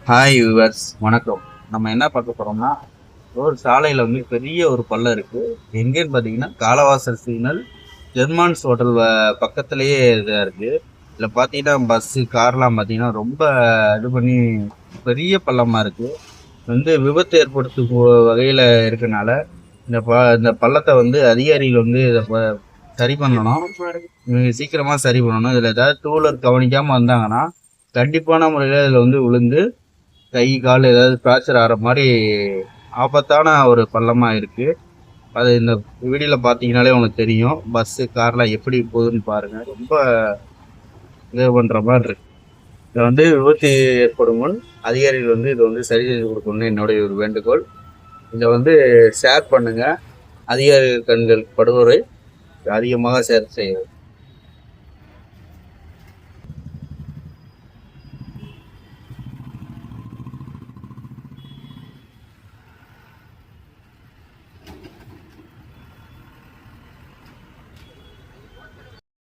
Hi viewers, வணக்கம். நம்ம என்ன பார்க்க போகிறோம்னா, ஒரு சாலையில் வந்து பெரிய ஒரு பள்ளம் இருக்குது. எங்கேன்னு பார்த்தீங்கன்னா காலவாசல் சிக்னல் ஜெர்மான்ஸ் ஹோட்டல் பக்கத்துலேயே இதாக இருக்குது. இதில் பார்த்தீங்கன்னா பஸ்ஸு கார்லாம் பார்த்தீங்கன்னா ரொம்ப இது பண்ணி பெரிய பள்ளமாக இருக்குது. வந்து விபத்து ஏற்படுத்தும் வகையில் இருக்கனால இந்த பள்ளத்தை வந்து அதிகாரிகள் வந்து இதை சரி பண்ணணும். சீக்கிரமாக சரி பண்ணணும். இதில் ஏதாவது டூ வீலர் கவனிக்காமல் வந்தாங்கன்னா கண்டிப்பான முறையில் இதில் வந்து விழுந்து கை கால் ஏதாவது ஃப்ராக்சர் ஆகிற மாதிரி ஆபத்தான ஒரு பள்ளமாக இருக்குது. அது இந்த வீடியோவில் பார்த்தீங்கனாலே உங்களுக்கு தெரியும். பஸ்ஸு கார்லாம் எப்படி போகுதுன்னு பாருங்கள். ரொம்ப இது பண்ணுற மாதிரி இருக்கு. இதை வந்து விபத்து ஏற்படும் முன் அதிகாரிகள் வந்து இதை வந்து சரி செய்து கொடுக்கணும்னு என்னுடைய ஒரு வேண்டுகோள். இதை வந்து ஷேர் பண்ணுங்கள். அதிகாரிகள் கண்கள் படுகொலை அதிகமாக ஷேர் செய்யும்.